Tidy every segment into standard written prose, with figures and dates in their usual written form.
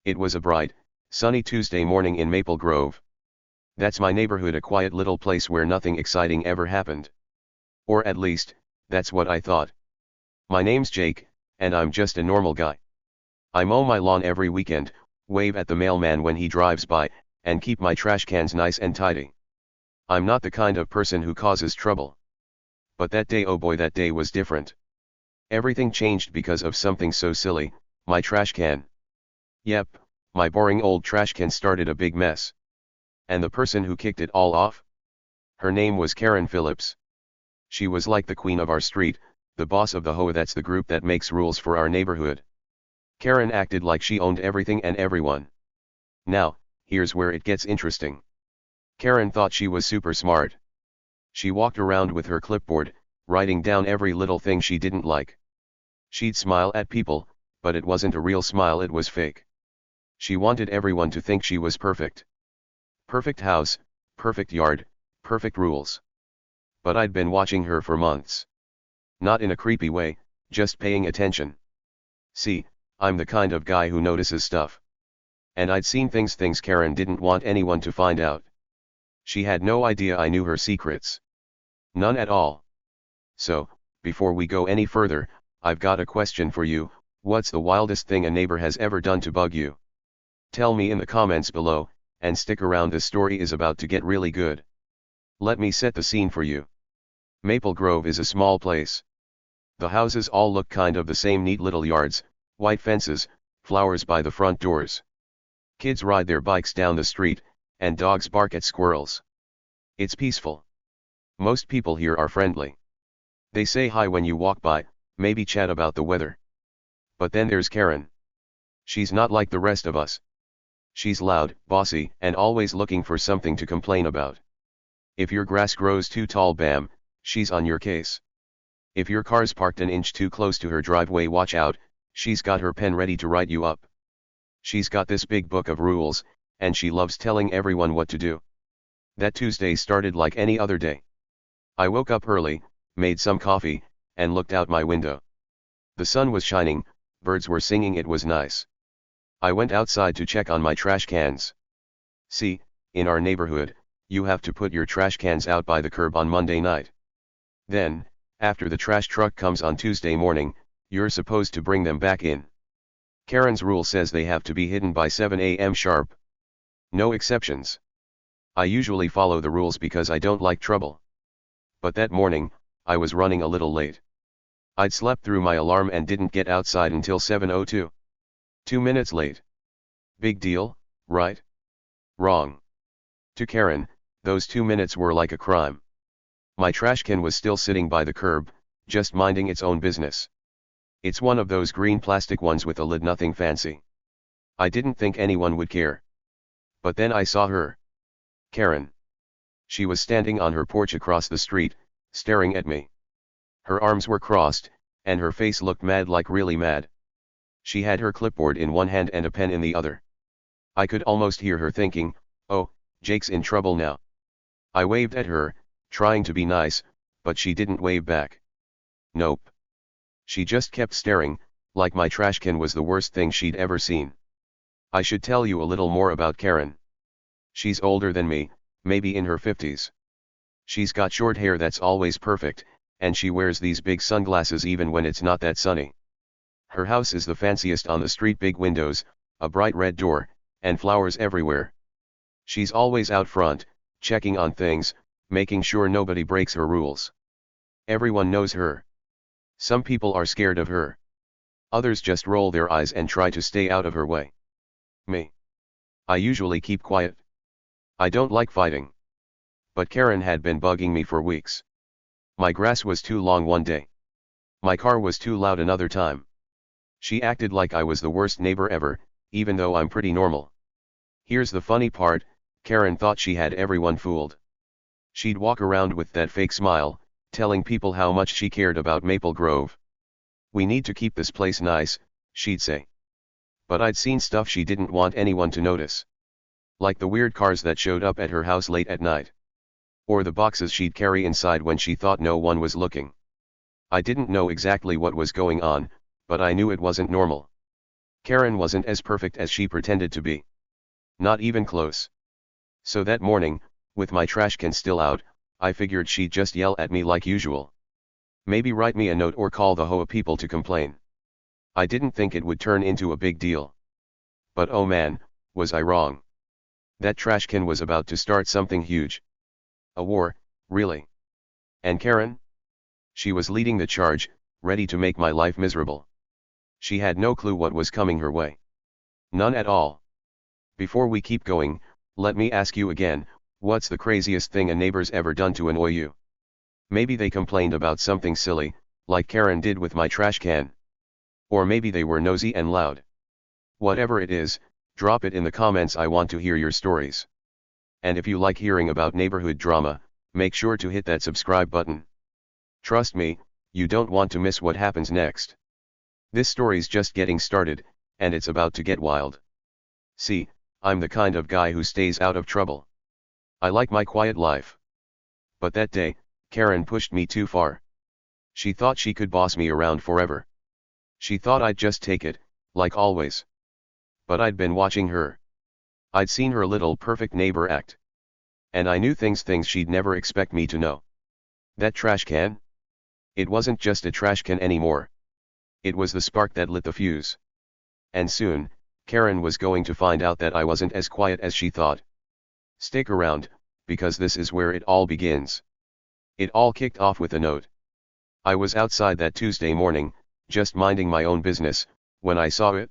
It was a bright, sunny Tuesday morning in Maple Grove. That's my neighborhood, a quiet little place where nothing exciting ever happened. Or at least, that's what I thought. My name's Jake, and I'm just a normal guy. I mow my lawn every weekend, wave at the mailman when he drives by, and keep my trash cans nice and tidy. I'm not the kind of person who causes trouble. But that day, oh boy, that day was different. Everything changed because of something so silly, my trash can. Yep, my boring old trash can started a big mess. And the person who kicked it all off? Her name was Karen Phillips. She was like the queen of our street, the boss of the HOA, that's the group that makes rules for our neighborhood. Karen acted like she owned everything and everyone. Now, here's where it gets interesting. Karen thought she was super smart. She walked around with her clipboard, writing down every little thing she didn't like. She'd smile at people, but it wasn't a real smile, it was fake. She wanted everyone to think she was perfect. Perfect house, perfect yard, perfect rules. But I'd been watching her for months. Not in a creepy way, just paying attention. See, I'm the kind of guy who notices stuff. And I'd seen things Karen didn't want anyone to find out. She had no idea I knew her secrets. None at all. So, before we go any further, I've got a question for you. What's the wildest thing a neighbor has ever done to bug you? Tell me in the comments below, and stick around, this story is about to get really good. Let me set the scene for you. Maple Grove is a small place. The houses all look kind of the same, neat little yards, white fences, flowers by the front doors. Kids ride their bikes down the street, and dogs bark at squirrels. It's peaceful. Most people here are friendly. They say hi when you walk by, maybe chat about the weather. But then there's Karen. She's not like the rest of us. She's loud, bossy, and always looking for something to complain about. If your grass grows too tall, bam, she's on your case. If your car's parked an inch too close to her driveway, watch out, she's got her pen ready to write you up. She's got this big book of rules, and she loves telling everyone what to do. That Tuesday started like any other day. I woke up early, made some coffee, and looked out my window. The sun was shining, birds were singing, it was nice. I went outside to check on my trash cans. See, in our neighborhood, you have to put your trash cans out by the curb on Monday night. Then, after the trash truck comes on Tuesday morning, you're supposed to bring them back in. Karen's rule says they have to be hidden by 7 a.m. sharp. No exceptions. I usually follow the rules because I don't like trouble. But that morning, I was running a little late. I'd slept through my alarm and didn't get outside until 7:02. 2 minutes late. Big deal, right? Wrong. To Karen, those 2 minutes were like a crime. My trash can was still sitting by the curb, just minding its own business. It's one of those green plastic ones with a lid, nothing fancy. I didn't think anyone would care. But then I saw her. Karen. She was standing on her porch across the street, staring at me. Her arms were crossed, and her face looked mad, like really mad. She had her clipboard in one hand and a pen in the other. I could almost hear her thinking, oh, Jake's in trouble now. I waved at her, trying to be nice, but she didn't wave back. Nope. She just kept staring, like my trash can was the worst thing she'd ever seen. I should tell you a little more about Karen. She's older than me, maybe in her 50s. She's got short hair that's always perfect, and she wears these big sunglasses even when it's not that sunny. Her house is the fanciest on the street, big windows, a bright red door, and flowers everywhere. She's always out front, checking on things, making sure nobody breaks her rules. Everyone knows her. Some people are scared of her. Others just roll their eyes and try to stay out of her way. Me. I usually keep quiet. I don't like fighting. But Karen had been bugging me for weeks. My grass was too long one day. My car was too loud another time. She acted like I was the worst neighbor ever, even though I'm pretty normal. Here's the funny part, Karen thought she had everyone fooled. She'd walk around with that fake smile, telling people how much she cared about Maple Grove. We need to keep this place nice, she'd say. But I'd seen stuff she didn't want anyone to notice. Like the weird cars that showed up at her house late at night. Or the boxes she'd carry inside when she thought no one was looking. I didn't know exactly what was going on, but I knew it wasn't normal. Karen wasn't as perfect as she pretended to be. Not even close. So that morning, with my trash can still out, I figured she'd just yell at me like usual. Maybe write me a note or call the HOA people to complain. I didn't think it would turn into a big deal. But oh man, was I wrong. That trash can was about to start something huge. A war, really. And Karen? She was leading the charge, ready to make my life miserable. She had no clue what was coming her way. None at all. Before we keep going, let me ask you again, what's the craziest thing a neighbor's ever done to annoy you? Maybe they complained about something silly, like Karen did with my trash can. Or maybe they were nosy and loud. Whatever it is, drop it in the comments. I want to hear your stories. And if you like hearing about neighborhood drama, make sure to hit that subscribe button. Trust me, you don't want to miss what happens next. This story's just getting started, and it's about to get wild. See, I'm the kind of guy who stays out of trouble. I like my quiet life. But that day, Karen pushed me too far. She thought she could boss me around forever. She thought I'd just take it, like always. But I'd been watching her. I'd seen her little perfect neighbor act. And I knew things she'd never expect me to know. That trash can? It wasn't just a trash can anymore. It was the spark that lit the fuse. And soon, Karen was going to find out that I wasn't as quiet as she thought. Stick around, because this is where it all begins. It all kicked off with a note. I was outside that Tuesday morning, just minding my own business, when I saw it.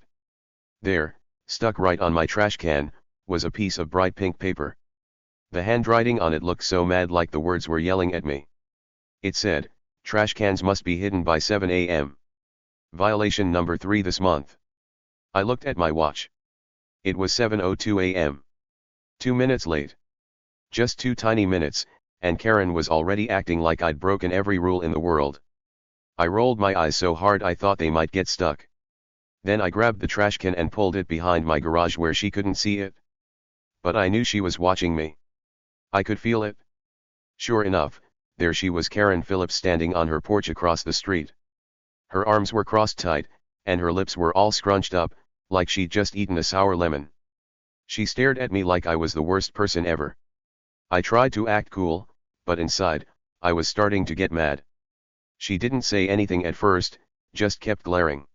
There, stuck right on my trash can, was a piece of bright pink paper. The handwriting on it looked so mad, like the words were yelling at me. It said, "Trash cans must be hidden by 7 a.m. Violation number 3 this month." I looked at my watch. It was 7:02 a.m. 2 minutes late. Just 2 tiny minutes, and Karen was already acting like I'd broken every rule in the world. I rolled my eyes so hard I thought they might get stuck. Then I grabbed the trash can and pulled it behind my garage where she couldn't see it. But I knew she was watching me. I could feel it. Sure enough, there she was, Karen Phillips, standing on her porch across the street. Her arms were crossed tight, and her lips were all scrunched up, like she'd just eaten a sour lemon. She stared at me like I was the worst person ever. I tried to act cool, but inside, I was starting to get mad. She didn't say anything at first, just kept glaring.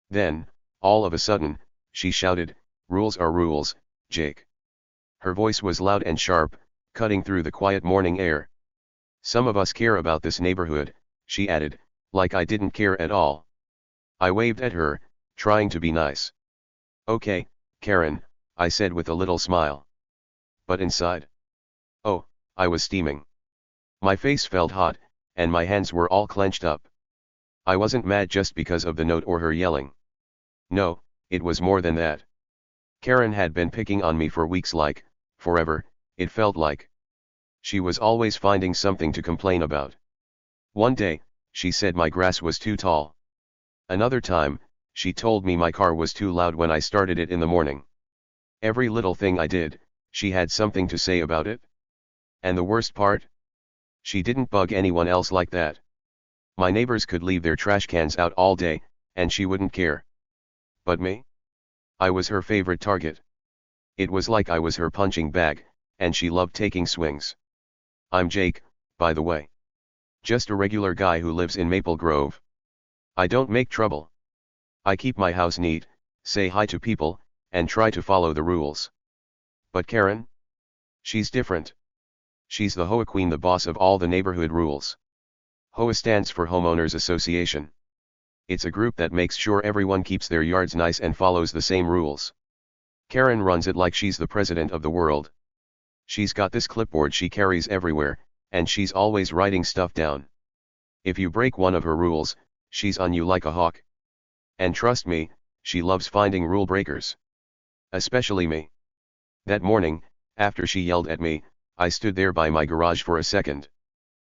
Then, all of a sudden, she shouted, "Rules are rules, Jake." Her voice was loud and sharp, cutting through the quiet morning air. "Some of us care about this neighborhood," she added, like I didn't care at all. I waved at her, trying to be nice. "Okay, Karen," I said with a little smile. But inside, oh, I was steaming. My face felt hot, and my hands were all clenched up. I wasn't mad just because of the note or her yelling. No, it was more than that. Karen had been picking on me for weeks, like, forever, it felt like. She was always finding something to complain about. One day, she said my grass was too tall. Another time, she told me my car was too loud when I started it in the morning. Every little thing I did, she had something to say about it. And the worst part? She didn't bug anyone else like that. My neighbors could leave their trash cans out all day, and she wouldn't care. But me? I was her favorite target. It was like I was her punching bag, and she loved taking swings. I'm Jake, by the way. Just a regular guy who lives in Maple Grove. I don't make trouble. I keep my house neat, say hi to people, and try to follow the rules. But Karen? She's different. She's the HOA queen, the boss of all the neighborhood rules. HOA stands for Homeowners Association. It's a group that makes sure everyone keeps their yards nice and follows the same rules. Karen runs it like she's the president of the world. She's got this clipboard she carries everywhere, and she's always writing stuff down. If you break one of her rules, she's on you like a hawk. And trust me, she loves finding rule breakers. Especially me. That morning, after she yelled at me, I stood there by my garage for a second.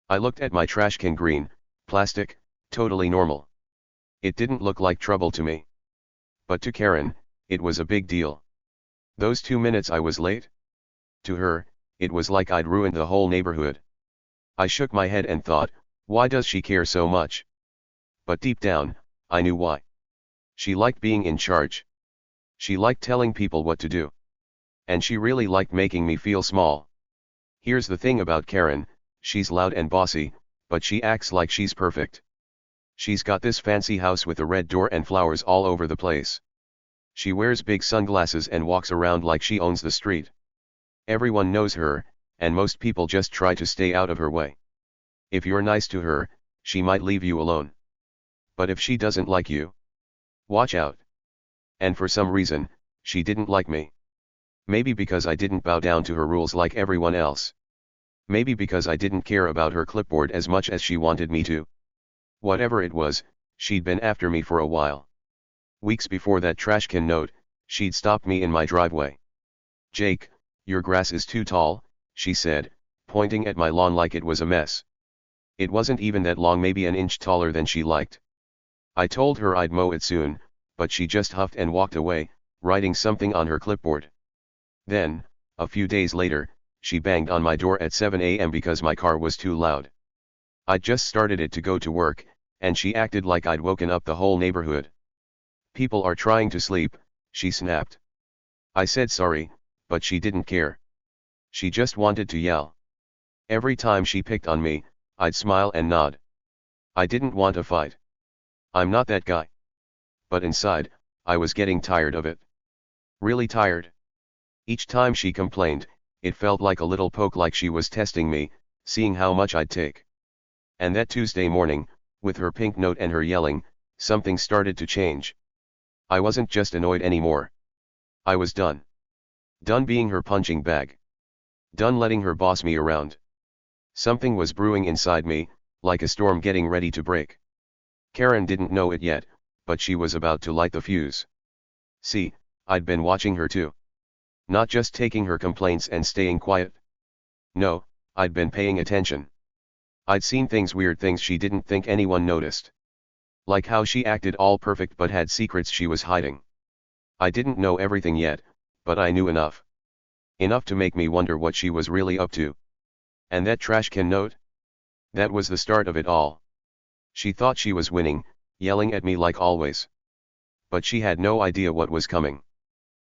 I looked at my trash can, green, plastic, totally normal. It didn't look like trouble to me. But to Karen, it was a big deal. Those 2 minutes I was late? To her, it was like I'd ruined the whole neighborhood. I shook my head and thought, why does she care so much? But deep down, I knew why. She liked being in charge. She liked telling people what to do. And she really liked making me feel small. Here's the thing about Karen, she's loud and bossy, but she acts like she's perfect. She's got this fancy house with a red door and flowers all over the place. She wears big sunglasses and walks around like she owns the street. Everyone knows her, and most people just try to stay out of her way. If you're nice to her, she might leave you alone. But if she doesn't like you, watch out. And for some reason, she didn't like me. Maybe because I didn't bow down to her rules like everyone else. Maybe because I didn't care about her clipboard as much as she wanted me to. Whatever it was, she'd been after me for a while. Weeks before that trash can note, she'd stopped me in my driveway. "Jake, your grass is too tall," she said, pointing at my lawn like it was a mess. It wasn't even that long, maybe an inch taller than she liked. I told her I'd mow it soon, but she just huffed and walked away, writing something on her clipboard. Then, a few days later, she banged on my door at 7 a.m. because my car was too loud. I'd just started it to go to work, and she acted like I'd woken up the whole neighborhood. "People are trying to sleep," she snapped. I said sorry, but she didn't care. She just wanted to yell. Every time she picked on me, I'd smile and nod. I didn't want a fight. I'm not that guy. But inside, I was getting tired of it. Really tired. Each time she complained, it felt like a little poke, like she was testing me, seeing how much I'd take. And that Tuesday morning, with her pink note and her yelling, something started to change. I wasn't just annoyed anymore. I was done. Done being her punching bag. Done letting her boss me around. Something was brewing inside me, like a storm getting ready to break. Karen didn't know it yet, but she was about to light the fuse. See, I'd been watching her too. Not just taking her complaints and staying quiet. No, I'd been paying attention. I'd seen weird things she didn't think anyone noticed. Like how she acted all perfect but had secrets she was hiding. I didn't know everything yet, but I knew enough. Enough to make me wonder what she was really up to. And that trash can note? That was the start of it all. She thought she was winning, yelling at me like always. But she had no idea what was coming.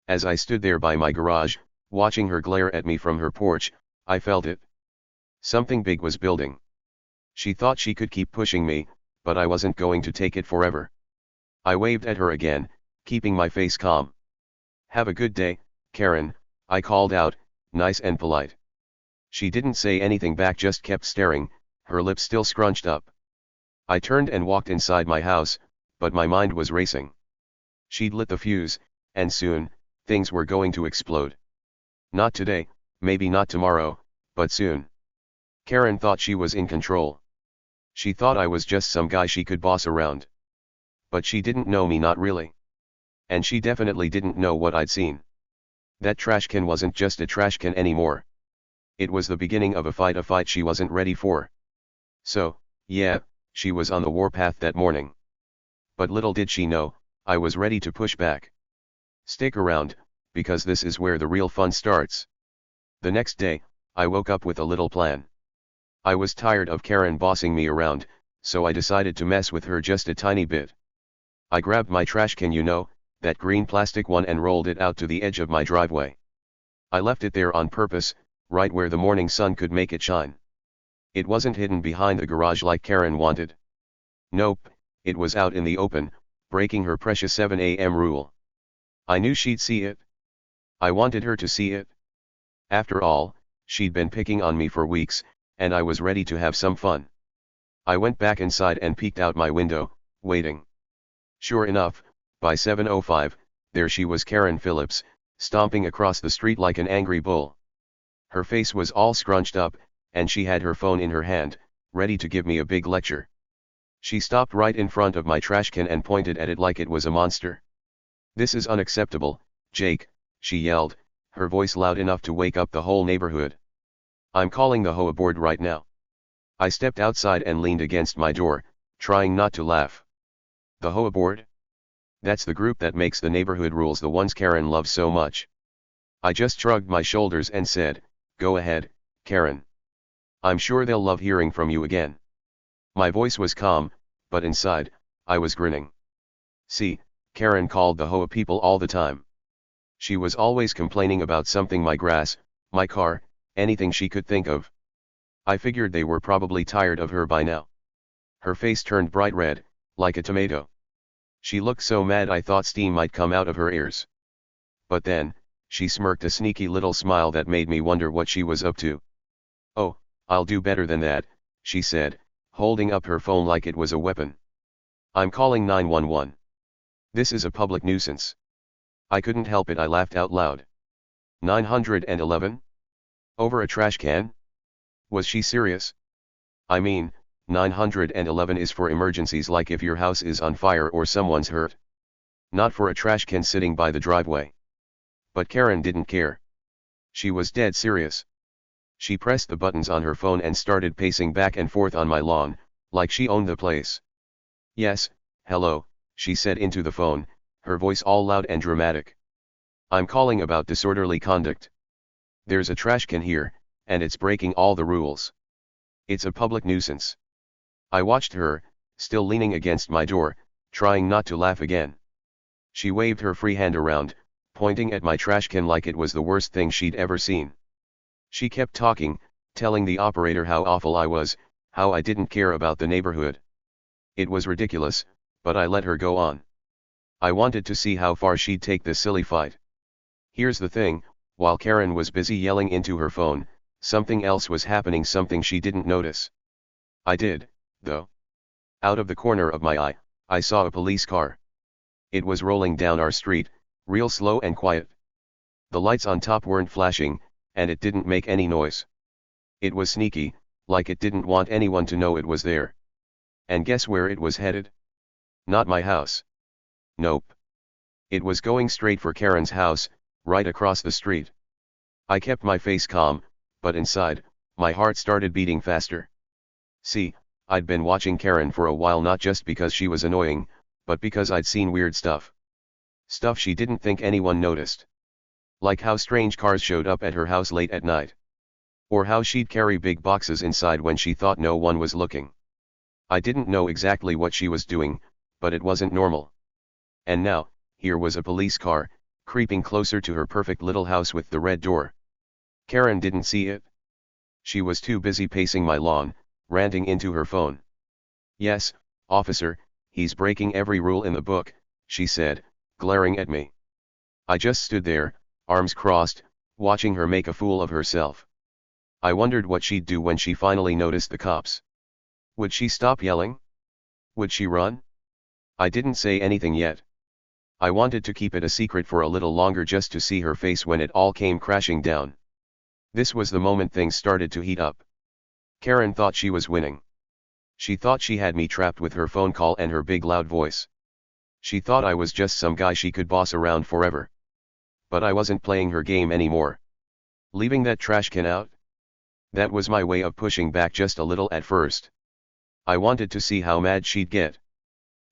As I stood there by my garage, watching her glare at me from her porch, I felt it. Something big was building. She thought she could keep pushing me, but I wasn't going to take it forever. I waved at her again, keeping my face calm. "Have a good day, Karen," I called out, nice and polite. She didn't say anything back, just kept staring, her lips still scrunched up. I turned and walked inside my house, but my mind was racing. She'd lit the fuse, and soon, things were going to explode. Not today, maybe not tomorrow, but soon. Karen thought she was in control. She thought I was just some guy she could boss around. But she didn't know me, not really. And she definitely didn't know what I'd seen. That trash can wasn't just a trash can anymore. It was the beginning of a fight she wasn't ready for. So, yeah, she was on the warpath that morning. But little did she know, I was ready to push back. Stick around, because this is where the real fun starts. The next day, I woke up with a little plan. I was tired of Karen bossing me around, so I decided to mess with her just a tiny bit. I grabbed my trash can, that green plastic one, and rolled it out to the edge of my driveway. I left it there on purpose, right where the morning sun could make it shine. It wasn't hidden behind the garage like Karen wanted. Nope, it was out in the open, breaking her precious 7 a.m. rule. I knew she'd see it. I wanted her to see it. After all, she'd been picking on me for weeks, and I was ready to have some fun. I went back inside and peeked out my window, waiting. Sure enough, by 7:05, there she was, Karen Phillips, stomping across the street like an angry bull. Her face was all scrunched up, and she had her phone in her hand, ready to give me a big lecture. She stopped right in front of my trash can and pointed at it like it was a monster. "This is unacceptable, Jake," she yelled, her voice loud enough to wake up the whole neighborhood. "I'm calling the HOA board right now." I stepped outside and leaned against my door, trying not to laugh. The HOA board? That's the group that makes the neighborhood rules, the ones Karen loves so much. I just shrugged my shoulders and said, "Go ahead, Karen. I'm sure they'll love hearing from you again." My voice was calm, but inside, I was grinning. See, Karen called the HOA people all the time. She was always complaining about something: my grass, my car, anything she could think of. I figured they were probably tired of her by now. Her face turned bright red, like a tomato. She looked so mad I thought steam might come out of her ears. But then, she smirked a sneaky little smile that made me wonder what she was up to. "Oh, I'll do better than that," she said, holding up her phone like it was a weapon. "I'm calling 911. This is a public nuisance." I couldn't help it, I laughed out loud. 911? Over a trash can? Was she serious? I mean, 911 is for emergencies, like if your house is on fire or someone's hurt. Not for a trash can sitting by the driveway. But Karen didn't care. She was dead serious. She pressed the buttons on her phone and started pacing back and forth on my lawn, like she owned the place. "Yes, hello," she said into the phone, her voice all loud and dramatic. "I'm calling about disorderly conduct. There's a trash can here, and it's breaking all the rules. It's a public nuisance." I watched her, still leaning against my door, trying not to laugh again. She waved her free hand around, pointing at my trash can like it was the worst thing she'd ever seen. She kept talking, telling the operator how awful I was, how I didn't care about the neighborhood. It was ridiculous, but I let her go on. I wanted to see how far she'd take this silly fight. Here's the thing, while Karen was busy yelling into her phone, something else was happening, something she didn't notice. I did, though. Out of the corner of my eye, I saw a police car. It was rolling down our street, real slow and quiet. The lights on top weren't flashing, and it didn't make any noise. It was sneaky, like it didn't want anyone to know it was there. And guess where it was headed? Not my house. Nope. It was going straight for Karen's house, right across the street. I kept my face calm, but inside, my heart started beating faster. See, I'd been watching Karen for a while, not just because she was annoying, but because I'd seen weird stuff. Stuff she didn't think anyone noticed. Like how strange cars showed up at her house late at night. Or how she'd carry big boxes inside when she thought no one was looking. I didn't know exactly what she was doing, but it wasn't normal. And now, here was a police car, creeping closer to her perfect little house with the red door. Karen didn't see it. She was too busy pacing my lawn, ranting into her phone. "Yes, officer, he's breaking every rule in the book," she said, glaring at me. I just stood there, arms crossed, watching her make a fool of herself. I wondered what she'd do when she finally noticed the cops. Would she stop yelling? Would she run? I didn't say anything yet. I wanted to keep it a secret for a little longer, just to see her face when it all came crashing down. This was the moment things started to heat up. Karen thought she was winning. She thought she had me trapped with her phone call and her big loud voice. She thought I was just some guy she could boss around forever. But I wasn't playing her game anymore. Leaving that trash can out? That was my way of pushing back just a little at first. I wanted to see how mad she'd get.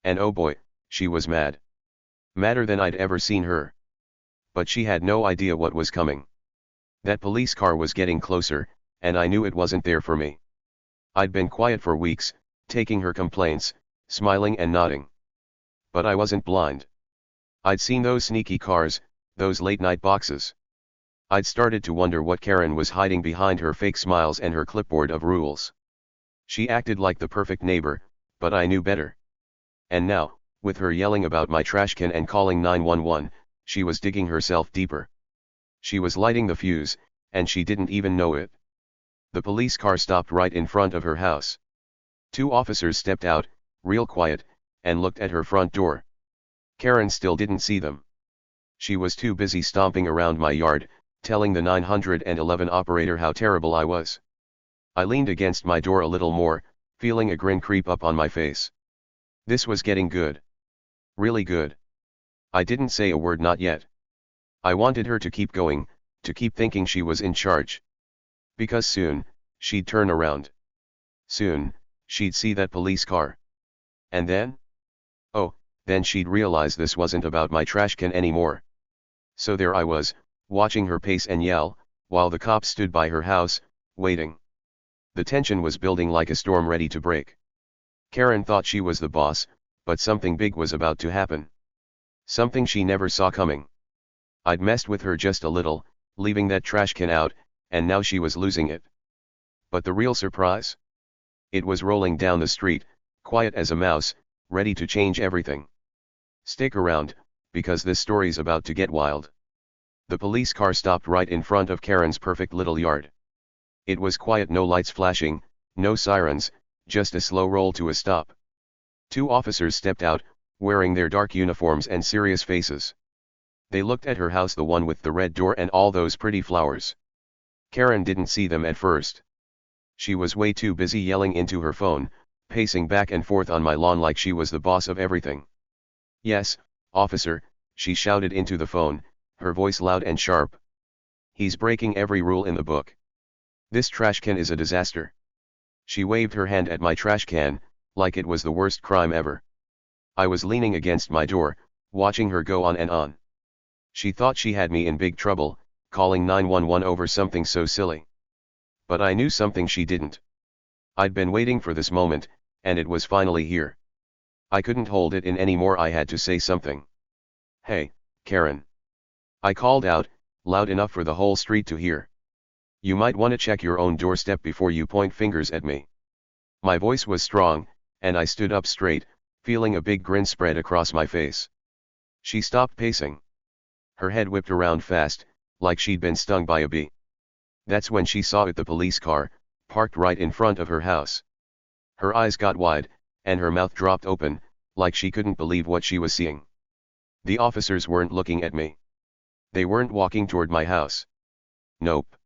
And oh boy, she was mad. Madder than I'd ever seen her. But she had no idea what was coming. That police car was getting closer, and I knew it wasn't there for me. I'd been quiet for weeks, taking her complaints, smiling and nodding. But I wasn't blind. I'd seen those sneaky cars, those late-night boxes. I'd started to wonder what Karen was hiding behind her fake smiles and her clipboard of rules. She acted like the perfect neighbor, but I knew better. And now, with her yelling about my trash can and calling 911, she was digging herself deeper. She was lighting the fuse, and she didn't even know it. The police car stopped right in front of her house. Two officers stepped out, real quiet, and looked at her front door. Karen still didn't see them. She was too busy stomping around my yard, telling the 911 operator how terrible I was. I leaned against my door a little more, feeling a grin creep up on my face. This was getting good. Really good. I didn't say a word, not yet. I wanted her to keep going, to keep thinking she was in charge. Because soon, she'd turn around. Soon, she'd see that police car. And then? Oh, then she'd realize this wasn't about my trash can anymore. So there I was, watching her pace and yell, while the cops stood by her house, waiting. The tension was building like a storm ready to break. Karen thought she was the boss, but something big was about to happen. Something she never saw coming. I'd messed with her just a little, leaving that trash can out, and now she was losing it. But the real surprise? It was rolling down the street, quiet as a mouse, ready to change everything. Stick around, because this story's about to get wild. The police car stopped right in front of Karen's perfect little yard. It was quiet, no lights flashing, no sirens, just a slow roll to a stop. 2 officers stepped out, wearing their dark uniforms and serious faces. They looked at her house, the one with the red door and all those pretty flowers. Karen didn't see them at first. She was way too busy yelling into her phone, pacing back and forth on my lawn like she was the boss of everything. "Yes, officer," she shouted into the phone, her voice loud and sharp. "He's breaking every rule in the book. This trash can is a disaster." She waved her hand at my trash can, like it was the worst crime ever. I was leaning against my door, watching her go on and on. She thought she had me in big trouble, calling 911 over something so silly. But I knew something she didn't. I'd been waiting for this moment, and it was finally here. I couldn't hold it in anymore. I had to say something. "Hey, Karen." I called out, loud enough for the whole street to hear. "You might want to check your own doorstep before you point fingers at me." My voice was strong, and I stood up straight, feeling a big grin spread across my face. She stopped pacing. Her head whipped around fast, like she'd been stung by a bee. That's when she saw it, the police car, parked right in front of her house. Her eyes got wide, and her mouth dropped open, like she couldn't believe what she was seeing. The officers weren't looking at me. They weren't walking toward my house. Nope.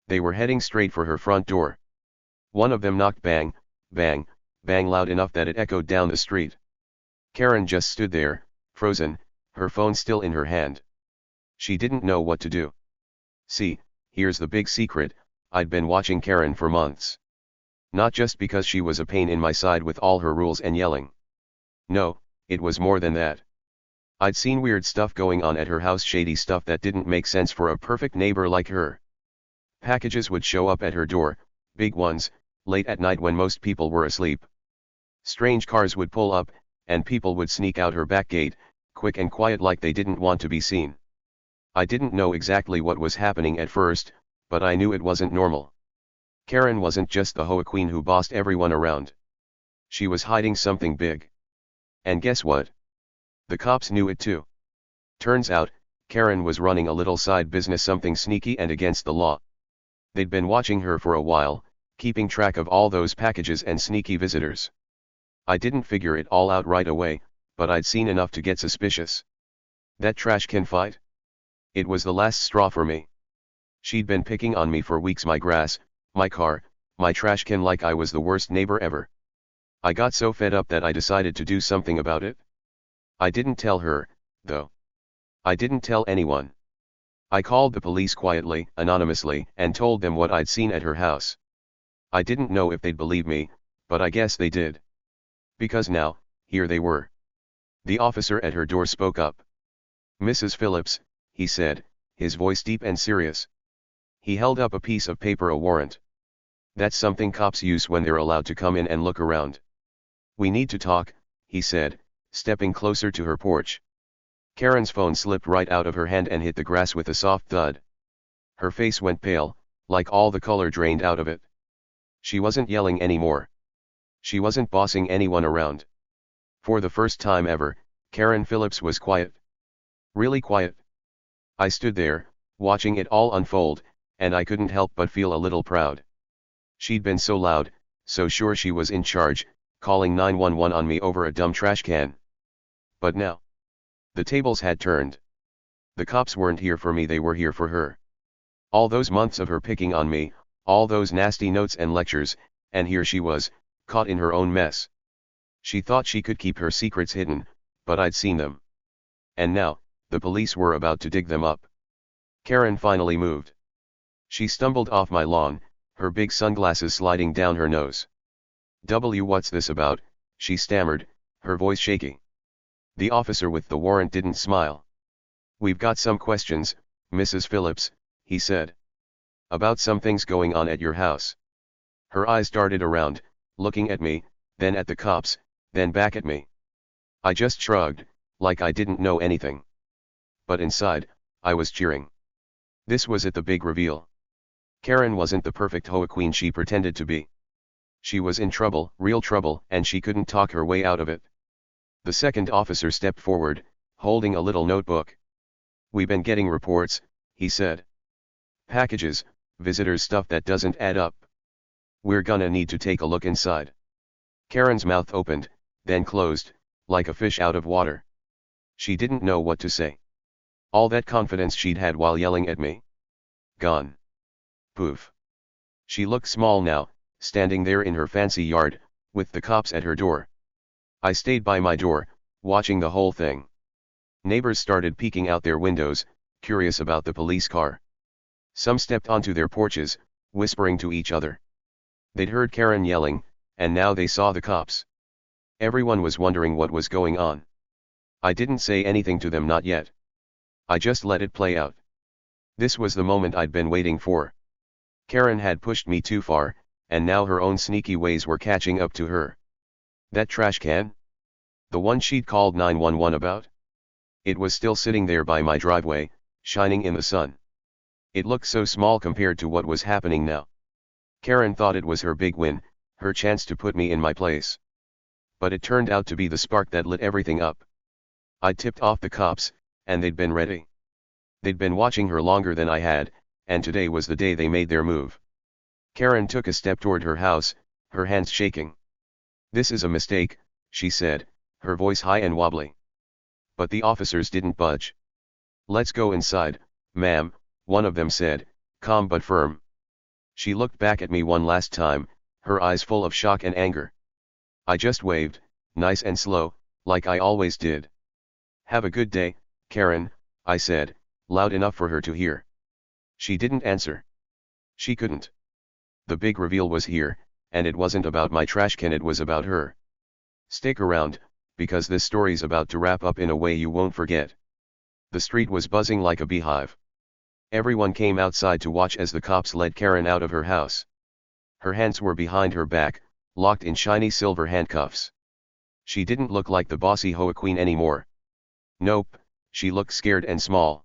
They were heading straight for her front door. One of them knocked bang, bang, bang loud enough that it echoed down the street. Karen just stood there, frozen, her phone still in her hand. She didn't know what to do. See, here's the big secret: I'd been watching Karen for months. Not just because she was a pain in my side with all her rules and yelling. No, it was more than that. I'd seen weird stuff going on at her house, shady stuff that didn't make sense for a perfect neighbor like her. Packages would show up at her door, big ones, late at night when most people were asleep. Strange cars would pull up, and people would sneak out her back gate, quick and quiet like they didn't want to be seen. I didn't know exactly what was happening at first, but I knew it wasn't normal. Karen wasn't just the HOA queen who bossed everyone around. She was hiding something big. And guess what? The cops knew it too. Turns out, Karen was running a little side business, something sneaky and against the law. They'd been watching her for a while, keeping track of all those packages and sneaky visitors. I didn't figure it all out right away, but I'd seen enough to get suspicious. That trash can fight? It was the last straw for me. She'd been picking on me for weeks, my grass, my car, my trash can, like I was the worst neighbor ever. I got so fed up that I decided to do something about it. I didn't tell her, though. I didn't tell anyone. I called the police quietly, anonymously, and told them what I'd seen at her house. I didn't know if they'd believe me, but I guess they did. Because now, here they were. The officer at her door spoke up. "Mrs. Phillips," he said, his voice deep and serious. He held up a piece of paper, a warrant. "That's something cops use when they're allowed to come in and look around." "We need to talk," he said, stepping closer to her porch. Karen's phone slipped right out of her hand and hit the grass with a soft thud. Her face went pale, like all the color drained out of it. She wasn't yelling anymore. She wasn't bossing anyone around. For the first time ever, Karen Phillips was quiet. Really quiet. I stood there, watching it all unfold, and I couldn't help but feel a little proud. She'd been so loud, so sure she was in charge, calling 911 on me over a dumb trash can. But now, the tables had turned. The cops weren't here for me, they were here for her. All those months of her picking on me, all those nasty notes and lectures, and here she was, caught in her own mess. She thought she could keep her secrets hidden, but I'd seen them. And now, the police were about to dig them up. Karen finally moved. She stumbled off my lawn, her big sunglasses sliding down her nose. What's this about?" she stammered, her voice shaky. The officer with the warrant didn't smile. "We've got some questions, Mrs. Phillips," he said. "About some things going on at your house." Her eyes darted around, looking at me, then at the cops, then back at me. I just shrugged, like I didn't know anything. But inside, I was cheering. This was it, the big reveal. Karen wasn't the perfect HOA queen she pretended to be. She was in trouble, real trouble, and she couldn't talk her way out of it. The second officer stepped forward, holding a little notebook. "We've been getting reports," he said. "Packages, visitors, stuff that doesn't add up. We're gonna need to take a look inside." Karen's mouth opened, then closed, like a fish out of water. She didn't know what to say. All that confidence she'd had while yelling at me. Gone. Poof. She looked small now, standing there in her fancy yard, with the cops at her door. I stayed by my door, watching the whole thing. Neighbors started peeking out their windows, curious about the police car. Some stepped onto their porches, whispering to each other. They'd heard Karen yelling, and now they saw the cops. Everyone was wondering what was going on. I didn't say anything to them, not yet. I just let it play out. This was the moment I'd been waiting for. Karen had pushed me too far, and now her own sneaky ways were catching up to her. That trash can? The one she'd called 911 about? It was still sitting there by my driveway, shining in the sun. It looked so small compared to what was happening now. Karen thought it was her big win, her chance to put me in my place. But it turned out to be the spark that lit everything up. I'd tipped off the cops, and they'd been ready. They'd been watching her longer than I had, and today was the day they made their move. Karen took a step toward her house, her hands shaking. "This is a mistake," she said, her voice high and wobbly. But the officers didn't budge. "Let's go inside, ma'am," one of them said, calm but firm. She looked back at me one last time, her eyes full of shock and anger. I just waved, nice and slow, like I always did. "Have a good day, Karen," I said, loud enough for her to hear. She didn't answer. She couldn't. The big reveal was here, and it wasn't about my trash can, it was about her. Stick around, because this story's about to wrap up in a way you won't forget. The street was buzzing like a beehive. Everyone came outside to watch as the cops led Karen out of her house. Her hands were behind her back, locked in shiny silver handcuffs. She didn't look like the bossy HOA queen anymore. Nope, she looked scared and small.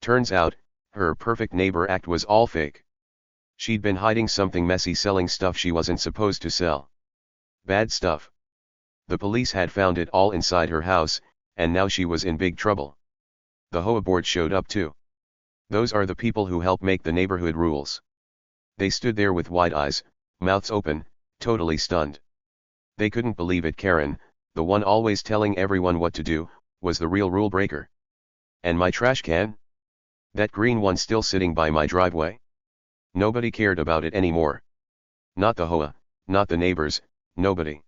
Turns out, her perfect neighbor act was all fake. She'd been hiding something messy, selling stuff she wasn't supposed to sell. Bad stuff. The police had found it all inside her house, and now she was in big trouble. The HOA board showed up too. Those are the people who help make the neighborhood rules. They stood there with wide eyes, mouths open, totally stunned. They couldn't believe it. Karen, the one always telling everyone what to do, was the real rule breaker. And my trash can? That green one still sitting by my driveway? Nobody cared about it anymore. Not the HOA, not the neighbors, nobody.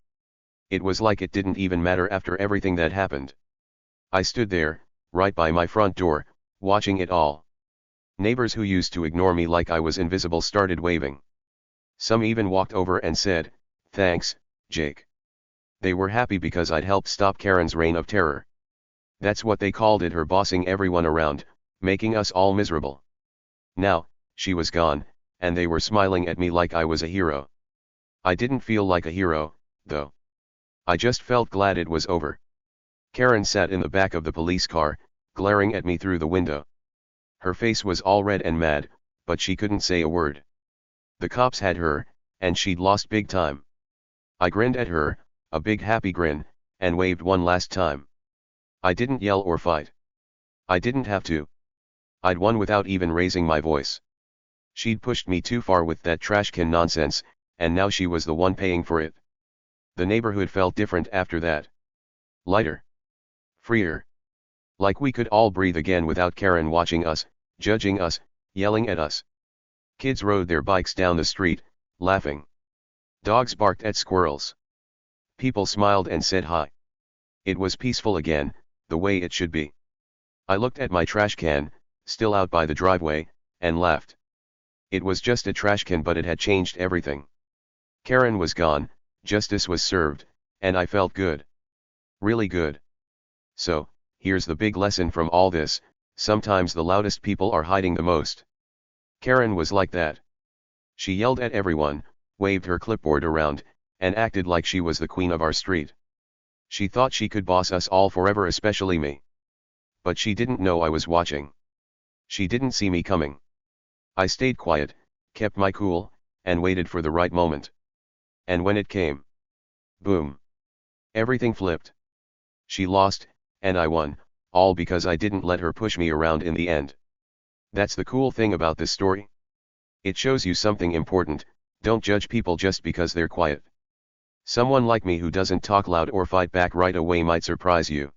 It was like it didn't even matter after everything that happened. I stood there, right by my front door, watching it all. Neighbors who used to ignore me like I was invisible started waving. Some even walked over and said, "Thanks, Jake." They were happy because I'd helped stop Karen's reign of terror. That's what they called it, her bossing everyone around, making us all miserable. Now, she was gone, and they were smiling at me like I was a hero. I didn't feel like a hero, though. I just felt glad it was over. Karen sat in the back of the police car, glaring at me through the window. Her face was all red and mad, but she couldn't say a word. The cops had her, and she'd lost big time. I grinned at her, a big happy grin, and waved one last time. I didn't yell or fight. I didn't have to. I'd won without even raising my voice. She'd pushed me too far with that trash can nonsense, and now she was the one paying for it. The neighborhood felt different after that. Lighter. Freer. Like we could all breathe again without Karen watching us, judging us, yelling at us. Kids rode their bikes down the street, laughing. Dogs barked at squirrels. People smiled and said hi. It was peaceful again, the way it should be. I looked at my trash can, still out by the driveway, and laughed. It was just a trash can, but it had changed everything. Karen was gone, justice was served, and I felt good. Really good. So, here's the big lesson from all this: sometimes the loudest people are hiding the most. Karen was like that. She yelled at everyone, waved her clipboard around, and acted like she was the queen of our street. She thought she could boss us all forever, especially me. But she didn't know I was watching. She didn't see me coming. I stayed quiet, kept my cool, and waited for the right moment. And when it came, boom. Everything flipped. She lost, and I won, all because I didn't let her push me around in the end. That's the cool thing about this story. It shows you something important: don't judge people just because they're quiet. Someone like me who doesn't talk loud or fight back right away might surprise you.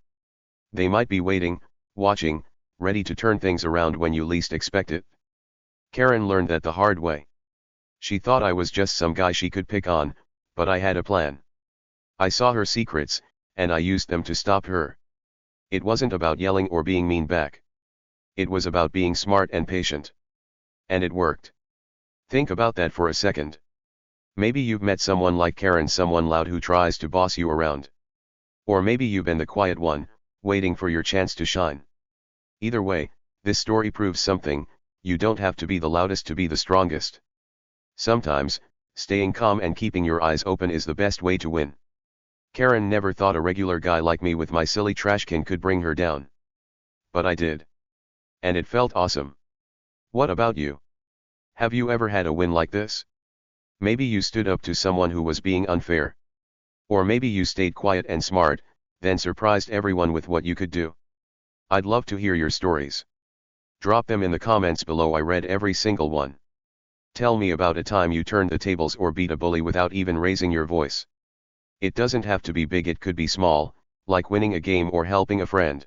They might be waiting, watching, ready to turn things around when you least expect it. Karen learned that the hard way. She thought I was just some guy she could pick on, but I had a plan. I saw her secrets, and I used them to stop her. It wasn't about yelling or being mean back. It was about being smart and patient. And it worked. Think about that for a second. Maybe you've met someone like Karen, someone loud who tries to boss you around. Or maybe you've been the quiet one, waiting for your chance to shine. Either way, this story proves something: you don't have to be the loudest to be the strongest. Sometimes, staying calm and keeping your eyes open is the best way to win. Karen never thought a regular guy like me with my silly trash can could bring her down. But I did. And it felt awesome. What about you? Have you ever had a win like this? Maybe you stood up to someone who was being unfair. Or maybe you stayed quiet and smart, then surprised everyone with what you could do. I'd love to hear your stories. Drop them in the comments below. I read every single one. Tell me about a time you turned the tables or beat a bully without even raising your voice. It doesn't have to be big, it could be small, like winning a game or helping a friend.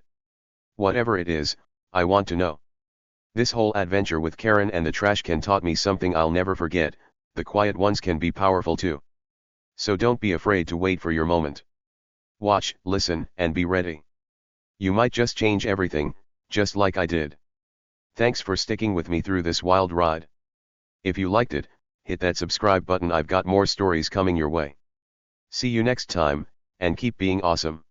Whatever it is, I want to know. This whole adventure with Karen and the trash can taught me something I'll never forget: the quiet ones can be powerful too. So don't be afraid to wait for your moment. Watch, listen, and be ready. You might just change everything, just like I did. Thanks for sticking with me through this wild ride. If you liked it, hit that subscribe button. I've got more stories coming your way. See you next time, and keep being awesome.